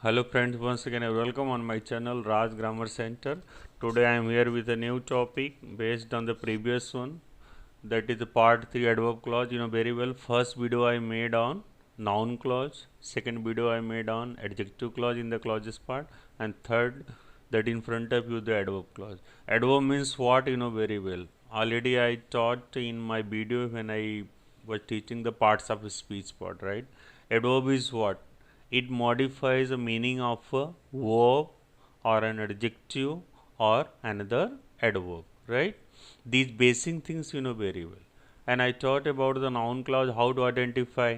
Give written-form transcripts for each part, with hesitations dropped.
Hello friends, once again welcome on my channel Raj Grammar Center. Today I am here with a new topic based on the previous one, that is the part 3 adverb clause. You know very well, first video I made on noun clause, second video I made on adjective clause in the clauses part, and third that in front of you the adverb clause. Adverb means what, you know very well. Already I taught in my video when I was teaching the parts of speech part, right? Adverb is what? It modifies the meaning of a verb or an adjective or another adverb, right? These basic things you know very well. And I taught about the noun clause, how to identify.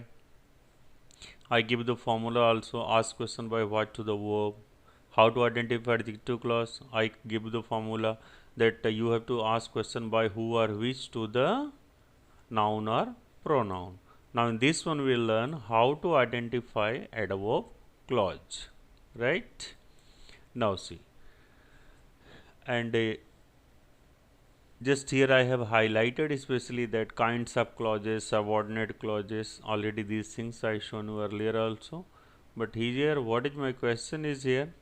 I give the formula also, ask question by what to the verb. How to identify adjective clause, I give the formula that you have to ask question by who or which to the noun or pronoun. Now in this one we will learn how to identify adverb clause, right? Now see, and just here I have highlighted especially that kinds of clauses, subordinate clauses, already these things I shown you earlier also. But here what is my question is here,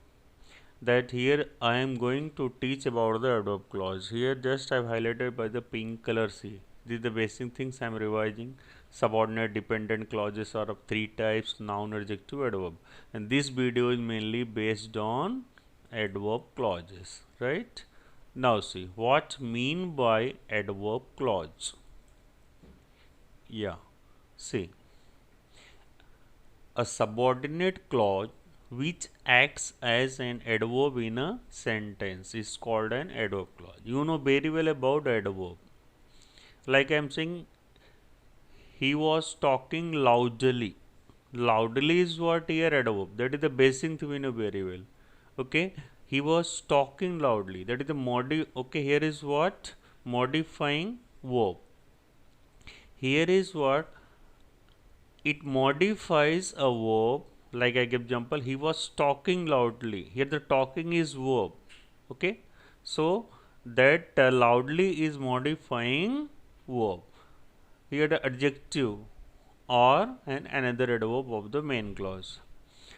that here I am going to teach about the adverb clause. Here just I have highlighted by the pink color. See, these are the basic things I am revising. Subordinate dependent clauses are of three types: noun, adjective, adverb. And this video is mainly based on adverb clauses, right? Now see, what mean by adverb clause? Yeah, see, a subordinate clause which acts as an adverb in a sentence is called an adverb clause. You know very well about adverb. Like I am saying, he was talking loudly. Loudly is what here adverb. That is the basic thing we know very well. Okay, he was talking loudly. That is the Okay, here is what? Modifying verb. Here is what? It modifies a verb. Like I give example, he was talking loudly. Here the talking is verb. Okay, so that loudly is modifying verb. Here the adjective or another adverb of the main clause.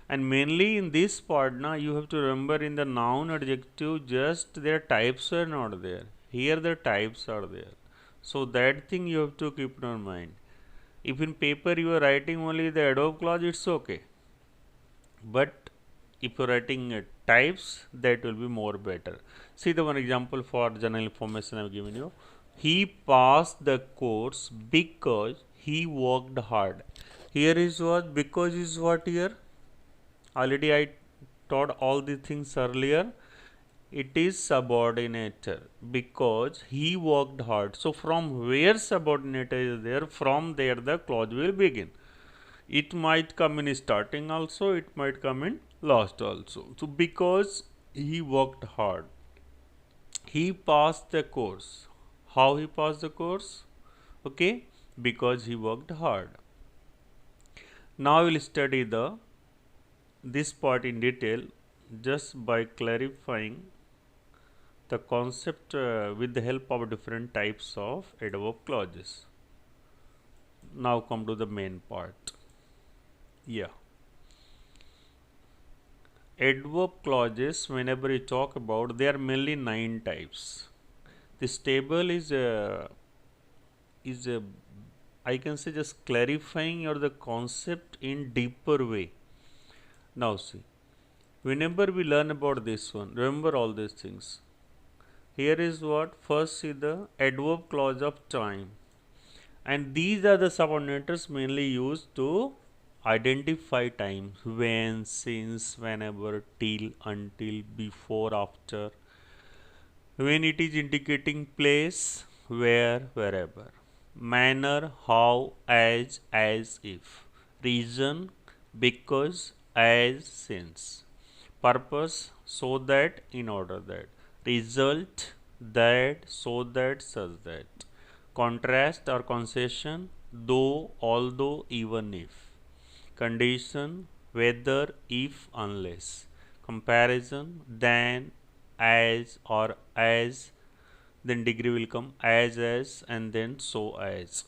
And mainly in this part now you have to remember, in the noun, adjective, just their types are not there. Here the types are there. So that thing you have to keep in mind. If in paper you are writing only the adverb clause, it's okay. But if you are writing types, that will be more better. See the one example for general information I have given you. He passed the course because he worked hard. Here is what? Because is what here? Already I taught all these things earlier. It is subordinator because he worked hard. So from where subordinator is there, from there the clause will begin. It might come in starting also, it might come in last also. So because he worked hard, he passed the course. How he passed the course? Okay, because he worked hard. Now we will study this part in detail just by clarifying the concept with the help of different types of adverb clauses. Now come to the main part. Yeah. Adverb clauses, whenever we talk about, there are mainly 9 types. This table is I can say just clarifying or the concept in deeper way. Now see, whenever we learn about this one, remember all these things. Here is what? First see the adverb clause of time. And these are the subordinators mainly used to identify time: when, since, whenever, till, until, before, after. When it is indicating place, where, wherever. Manner, how, as if. Reason, because, as, since. Purpose, so that, in order that. Result, that, so that, such that. Contrast or concession, though, although, even if. Condition, whether, if, unless. Comparison, than, as, or as, then degree will come, as, and then so as.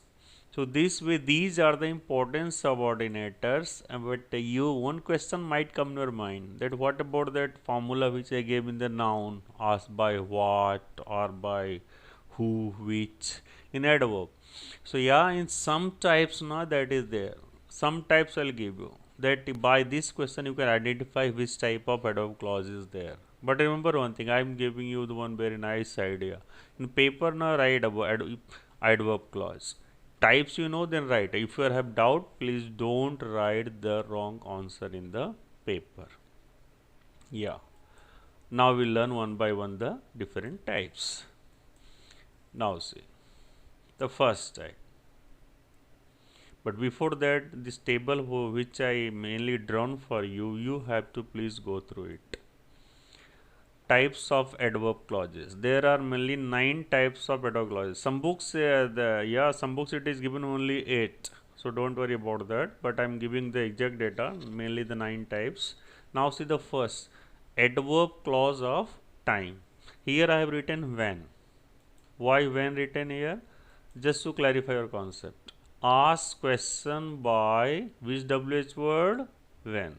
So this way, these are the important subordinators. But you, one question might come in your mind, that what about that formula which I gave in the noun, asked by what or by who, which, in adverb. So yeah, in some types now that is there. Some types I'll give you, that by this question you can identify which type of adverb clause is there. But remember one thing, I am giving you the one very nice idea. In paper now write about adverb clause. Types you know, then write. If you have doubt, please don't write the wrong answer in the paper. Yeah. Now we'll learn one by one the different types. Now see the first type. But before that, this table which I mainly drawn for you, you have to please go through it. Types of adverb clauses. There are mainly 9 types of adverb clauses. Some books, some books it is given only 8. So don't worry about that. But I'm giving the exact data, mainly the 9 types. Now see the first, adverb clause of time. Here I have written when. Why when written here? Just to clarify your concept. Ask question by which WH word? When.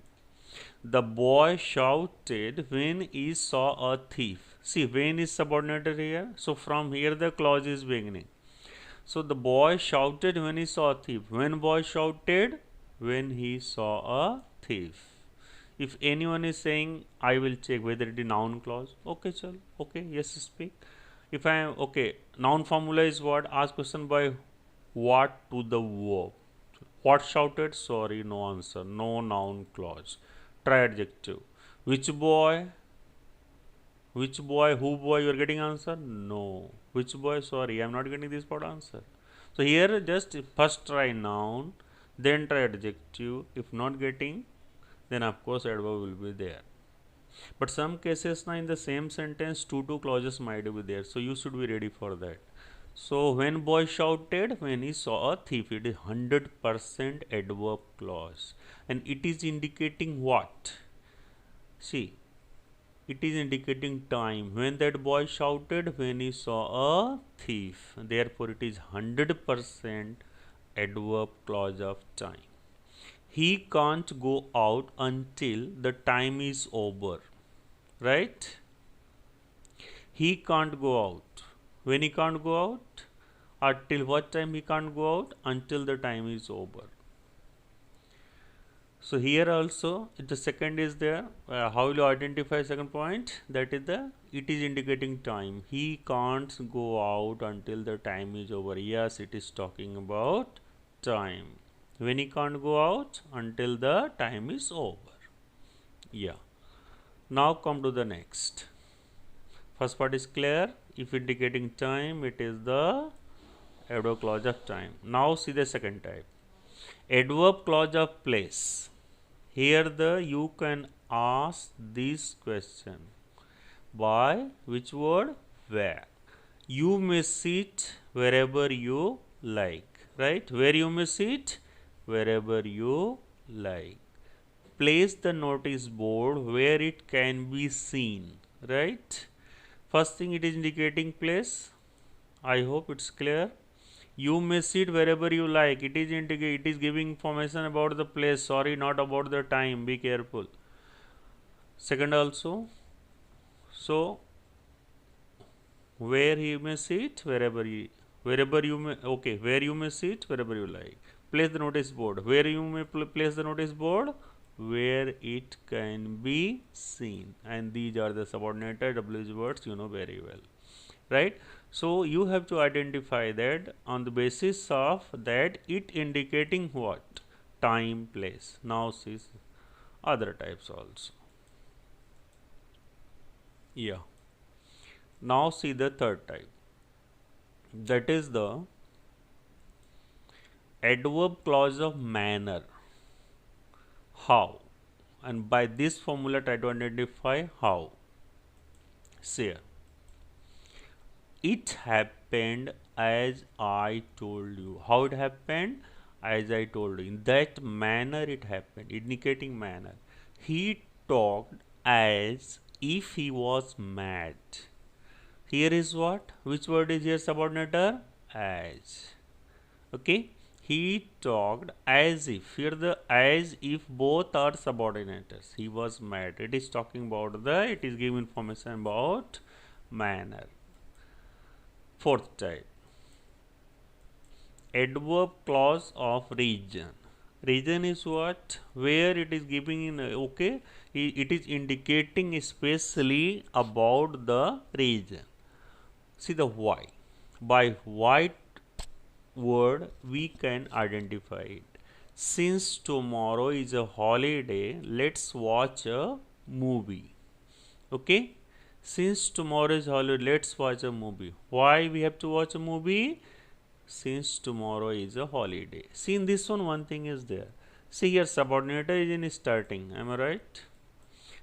The boy shouted when he saw a thief. See, when is subordinated here. So from here the clause is beginning. So the boy shouted when he saw a thief. When boy shouted? When he saw a thief. If anyone is saying, I will check whether it is noun clause. Okay, chal. Okay, yes, speak. If I am okay, noun formula is what? Ask question by what to the verb. What shouted? Sorry, no answer. No noun clause. Try adjective. Which boy? Which boy? Who boy? You are getting answer? No. Which boy? Sorry, I am not getting this part answer. So here just first try noun, then try adjective. If not getting, then of course adverb will be there. But some cases now in the same sentence two clauses might be there. So you should be ready for that. So when boy shouted when he saw a thief, it is 100% adverb clause. And it is indicating what? See, it is indicating time. When that boy shouted when he saw a thief. Therefore it is 100% adverb clause of time. He can't go out until the time is over. Right? He can't go out. When he can't go out? Until what time he can't go out? Until the time is over. So here also the second is there. How will you identify second point? That is it is indicating time. He can't go out until the time is over. Yes, it is talking about time. When he can't go out? Until the time is over. Yeah. Now come to the next. First part is clear. If indicating time, it is the adverb clause of time. Now see the second type. Adverb clause of place. Here you can ask this question by which word? Where. You may sit wherever you like. Right? Where you may sit? Wherever you like. Place the notice board where it can be seen. Right? First thing, it is indicating place. I hope it's clear. You may sit wherever you like. It is giving information about the place. Sorry, not about the time. Be careful. Second also. So where you may sit, wherever you may, okay, where you may sit, wherever you like. Place the notice board. Where you may place the notice board? Where it can be seen. And these are the subordinated WH words you know very well. Right? So you have to identify that on the basis of that it indicating what? Time, place. Now see other types also. Yeah. Now see the third type. That is the adverb clause of manner. How? And by this formula try to identify how. See, it happened as I told you. How it happened? As I told you. In that manner it happened, indicating manner. He talked as if he was mad. Here is what? Which word is here subordinator? As. Okay. He talked as if, here the as if both are subordinates. He was mad. It is talking about the, it is giving information about manner. Fourth type, adverb clause of region. Region is what? Where it is giving in, okay, it is indicating especially about the region. See the why. By white word we can identify it. Since tomorrow is a holiday, let's watch a movie. Okay, since tomorrow is holiday, let's watch a movie. Why we have to watch a movie? Since tomorrow is a holiday. See, in this one thing is there. See here, subordinator is in starting, am I right?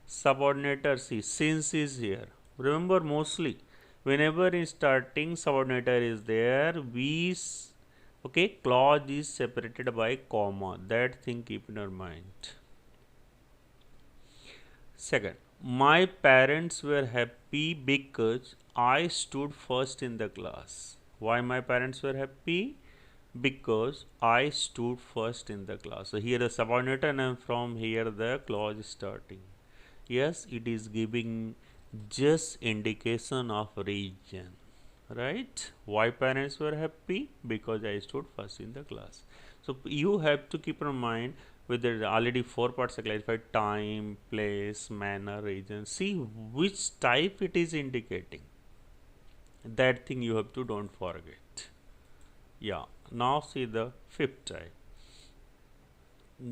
Subordinator, see, since is here. Remember, mostly whenever in starting subordinator is there, we, okay, clause is separated by comma. That thing keep in your mind. Second, my parents were happy because I stood first in the class. Why my parents were happy? Because I stood first in the class. So here the subordinate and from here the clause is starting. Yes, it is giving just indication of region, right? Why parents were happy? Because I stood first in the class. So you have to keep in mind, whether already 4 parts are clarified: time, place, manner, region. See which type it is indicating. That thing you have to don't forget. Yeah. Now see the fifth type.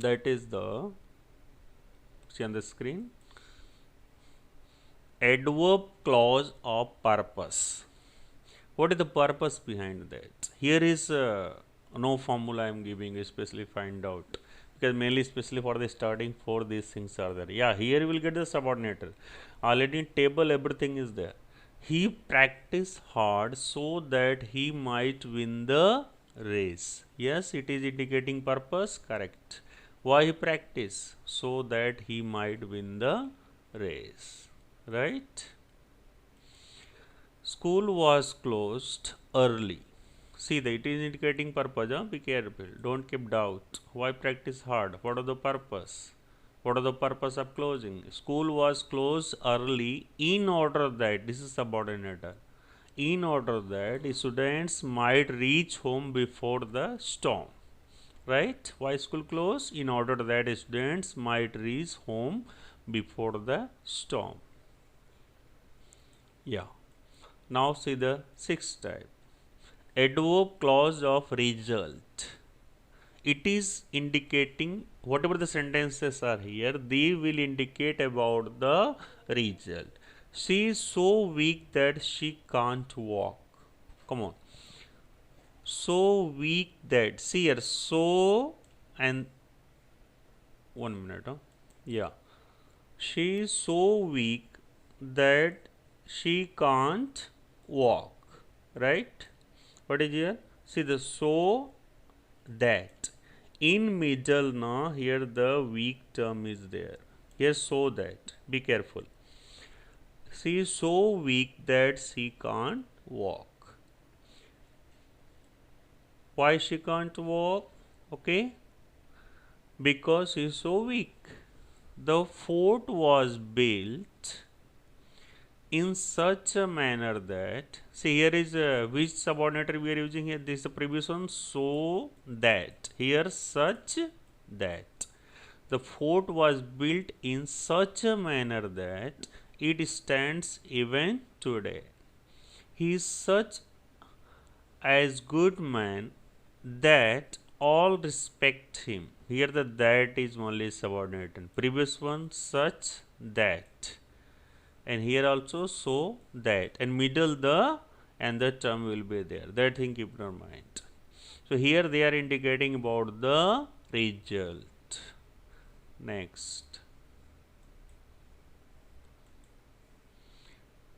That is the, see on the screen, adverb clause of purpose. What is the purpose behind that? Here is no formula I am giving, especially find out, because mainly especially for the starting for these things are there. Yeah, here you will get the subordinator. Already in table everything is there. He practiced hard so that he might win the race. Yes, it is indicating purpose, correct. Why he practice? So that he might win the race, right? School was closed early. See, that it is indicating purpose. Be careful. Don't keep doubt. Why practice hard? What are the purpose? What are the purpose of closing? School was closed early in order that, this is subordinator, in order that students might reach home before the storm. Right? Why school closed? In order that students might reach home before the storm. Yeah. Now see the sixth type, adverb clause of result. It is indicating whatever the sentences are here, they will indicate about the result. She is so weak that she can't walk. Come on. So weak that, see here, so and 1 minute. Yeah. She is so weak that she can't walk. Right? What is here? See the so that. In middle na, here the weak term is there. Here so that. Be careful. She is so weak that she can't walk. Why she can't walk? Okay. Because she is so weak. The fort was built in such a manner that, see here is which subordinator we are using here, this is the previous one, so that, here such that. The fort was built in such a manner that it stands even today. He is such as good man that all respect him. Here the that is only subordinate. Previous one such that. And here also so that, and middle the and the term will be there. That thing keep in mind. So here they are indicating about the result. Next,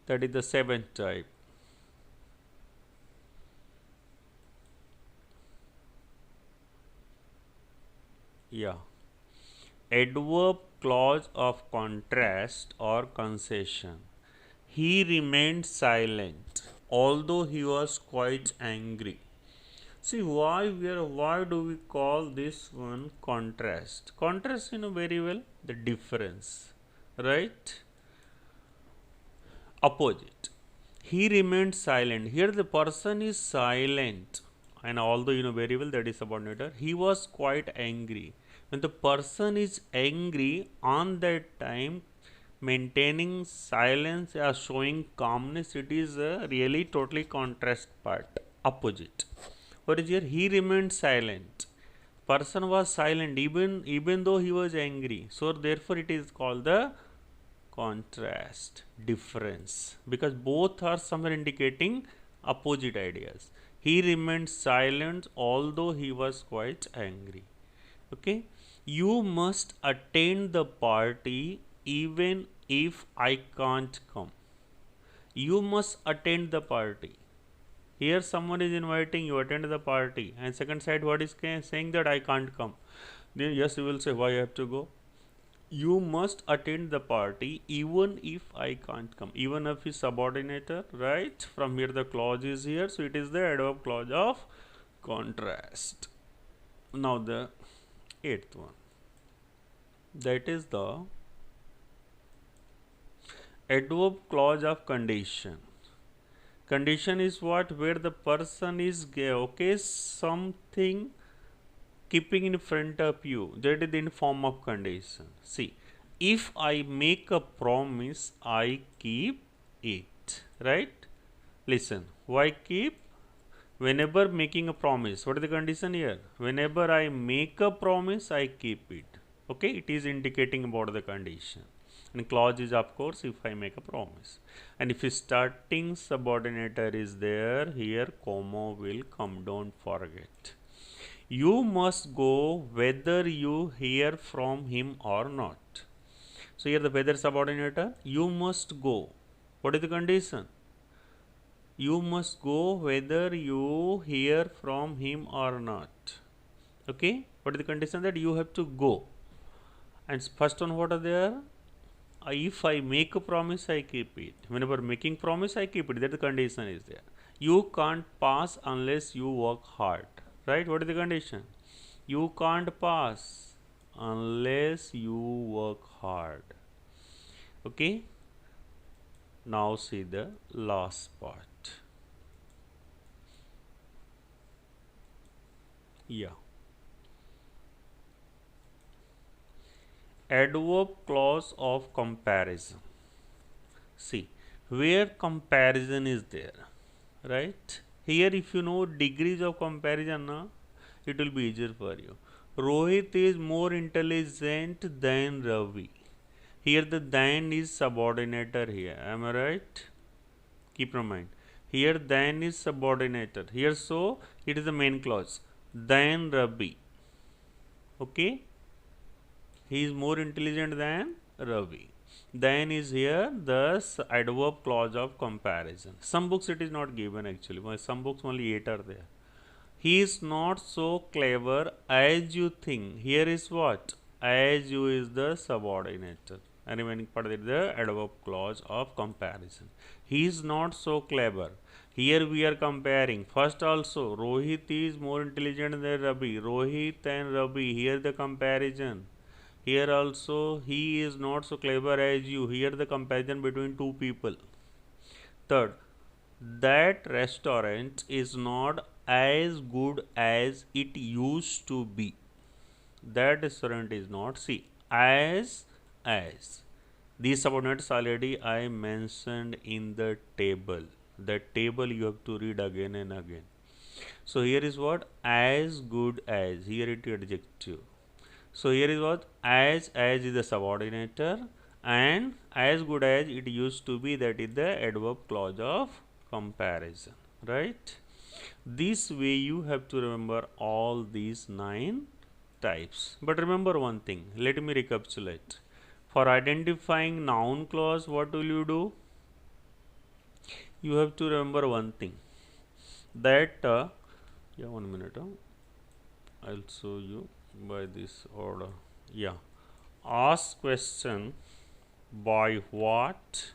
that is the seventh type. Yeah, adverb clause of contrast or concession. He remained silent, although he was quite angry. See why do we call this one contrast? Contrast, you know very well the difference, right? Opposite. He remained silent. Here the person is silent, and although you know very well that is subordinator, he was quite angry. When the person is angry, on that time, maintaining silence or showing calmness, it is a really totally contrast part. Opposite. What is here? He remained silent. Person was silent even though he was angry. So therefore it is called the contrast, difference, because both are somewhere indicating opposite ideas. He remained silent although he was quite angry. Okay, you must attend the party even if I can't come. You must attend the party. Here someone is inviting you, attend the party, and second side what is saying that I can't come. Then yes, you will say why I have to go. You must attend the party even if I can't come. Even if is subordinator, right? From here the clause is here, so it is the adverb clause of contrast. Now the eighth one, that is the adverb clause of condition. Condition is what? Where the person is okay, something keeping in front of you, that is in form of condition. See, if I make a promise, I keep it, right? Listen, why keep? Whenever making a promise, what is the condition here? Whenever I make a promise, I keep it. Okay, it is indicating about the condition. And clause is of course if I make a promise. And if starting subordinator is there, here comma will come, don't forget. You must go whether you hear from him or not. So here the whether subordinator, you must go. What is the condition? You must go whether you hear from him or not. Okay, what is the condition? That you have to go. And first one, what are there? If I make a promise, I keep it. Whenever making promise, I keep it. That the condition is there. You can't pass unless you work hard. Right? What is the condition? You can't pass unless you work hard. Okay? Now see the last part. Yeah. Adverb clause of comparison. See, where comparison is there, right? Here if you know degrees of comparison, it will be easier for you. Rohit is more intelligent than Ravi. Here the than is subordinator here. Am I right? Keep in mind. Here than is subordinator. Here so it is the main clause. Than Ravi. Okay? He is more intelligent than Ravi. Then is here the adverb clause of comparison. Some books it is not given actually. Some books only 8 are there. He is not so clever as you think. Here is what? As you is the subordinator. And remaining part is the adverb clause of comparison. He is not so clever. Here we are comparing. First also, Rohit is more intelligent than Ravi. Rohit and Ravi. Here the comparison. Here also, he is not so clever as you. Here the comparison between two people. Third, that restaurant is not as good as it used to be. That restaurant is not, see, as. These subordinates already I mentioned in the table. That table you have to read again and again. So here is what? As good as. Here it is adjective. So here is what? As is the subordinator, and as good as it used to be, that is the adverb clause of comparison, right? This way you have to remember all these 9 types. But remember one thing, let me recapitulate. For identifying noun clause, what will you do? You have to remember one thing, that yeah, 1 minute, I'll show you by this order. Yeah, ask question by what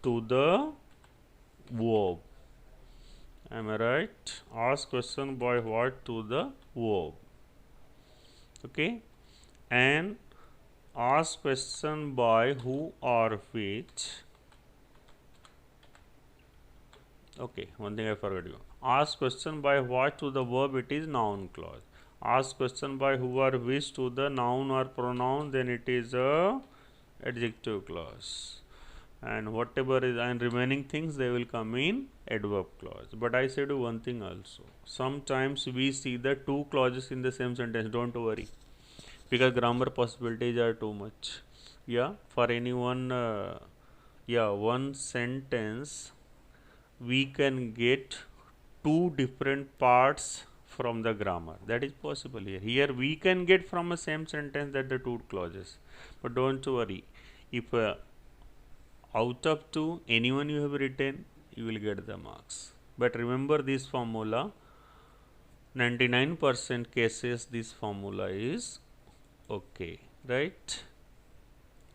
to the verb, Am I right? Ask question by what to the verb. Okay, and ask question by who or which. Okay, one thing I forgot you. Ask question by what to the verb, it is noun clause. Ask question by who or which to the noun or pronoun, then it is a adjective clause. And whatever is and remaining things, they will come in adverb clause. But I said one thing also. Sometimes we see the two clauses in the same sentence. Don't worry, because grammar possibilities are too much. Yeah, for anyone, yeah, one sentence we can get two different parts from the grammar. That is possible here. Here we can get from a same sentence that the two clauses. But don't worry, if out of two anyone you have written, you will get the marks. But remember this formula, 99% cases this formula is okay, right?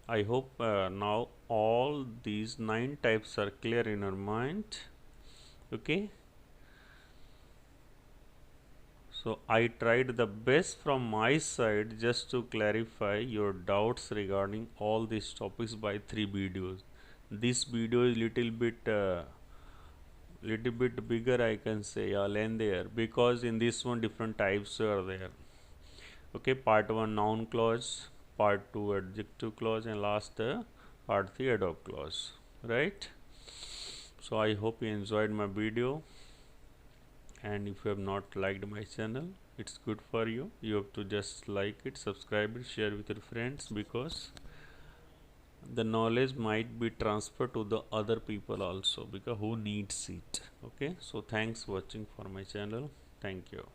I hope now all these 9 types are clear in your mind. Okay, so I tried the best from my side just to clarify your doubts regarding all these topics by 3 videos. This video is little bit bigger, I can say, yeah, lengthier, because in this one different types are there. Okay, part 1 noun clause, part 2 adjective clause, and last part 3 adverb clause, right? So I hope you enjoyed my video, and if you have not liked my channel, it's good for you. You have to just like it, subscribe it, share with your friends, because the knowledge might be transferred to the other people also, because who needs it. Okay, so thanks watching for my channel. Thank you.